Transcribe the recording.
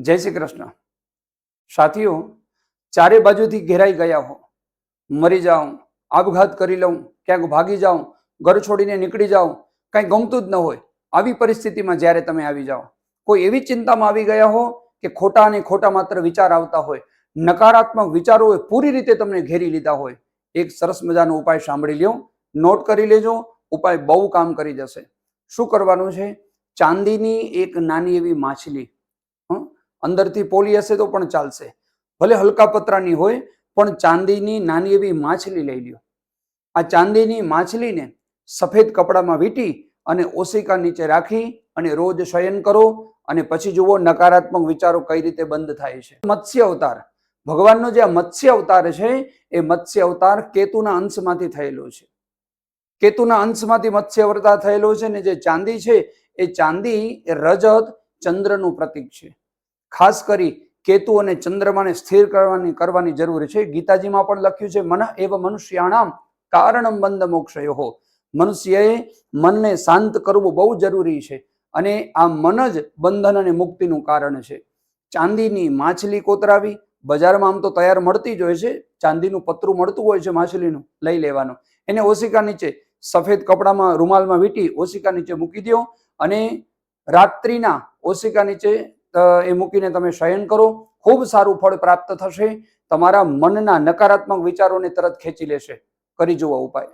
જય શ્રી કૃષ્ણ સાથીઓ, ચારે બાજુથી ઘેરાઈ ગયા હો, મરી જાઉં, આપઘાત કરી લઉં, ક્યાંક ભાગી જાઉં, ઘર છોડીને નીકળી જાઉં, કંઈ ગમતું જ ન હોય, આવી પરિસ્થિતિમાં જ્યારે તમે આવી જાઓ, કોઈ એવી ચિંતામાં આવી ગયા હો કે ખોટા અને ખોટા માત્ર વિચાર આવતા હોય, નકારાત્મક વિચારોએ પૂરી રીતે તમને ઘેરી લીધા હોય, એક સરસ મજાનો ઉપાય સાંભળી લ્યો, નોટ કરી લેજો. ઉપાય બહુ કામ કરી જશે. શું કરવાનું છે? ચાંદીની એક નાની એવી માછલી, અંદરથી પોલી હશે તો પણ ચાલશે, ભલે હલકા પતરાની હોય, પણ ચાંદીની નાની એવી માછલી લઈ લ્યો. આ ચાંદીની માછલીને સફેદ કપડામાં વીંટી અને ઓશિકા નીચે રાખી અને રોજ શયન કરો, અને પછી જુઓ નકારાત્મક વિચારો કઈ રીતે બંધ થાય છે. મત્સ્ય અવતાર, ભગવાનનો જે આ મત્સ્ય અવતાર છે, એ મત્સ્ય અવતાર કેતુના અંશમાંથી થયેલો છે. કેતુના અંશમાંથી મત્સ્ય અવતાર થયેલો છે, ને જે ચાંદી છે એ ચાંદી એ રજત ચંદ્રનું પ્રતીક છે. ખાસ કરી કેતુ અને ચંદ્રમાને સ્થિર કરવાની જરૂર છે. ગીતાજીમાં પણ લખ્યું છે, મન એવ મનુષ્યાણામ કારણમ બંધ મોક્ષયો. મનુષ્યએ મનને શાંત કરવું બહુ જરૂરી છે, અને આ મન જ બંધન અને મુક્તિનું કારણ છે. ચાંદીની માછલી કોતરાવી, બજારમાં આમ તો તૈયાર મળતી જ હોય છે, ચાંદીનું પતરું મળતું હોય છે માછલીનું, લઈ લેવાનું. એને ઓશિકા નીચે સફેદ કપડામાં રૂમાલમાં વીંટી ઓશિકા નીચે મૂકી દો, અને રાત્રિના ઓશિકા નીચે એ મૂકીને તમે શયન કરો. ખૂબ સારું ફળ પ્રાપ્ત થશે. તમારા મનના નકારાત્મક વિચારોને તરત ખેંચી લેશે. કરી જુઓ ઉપાય.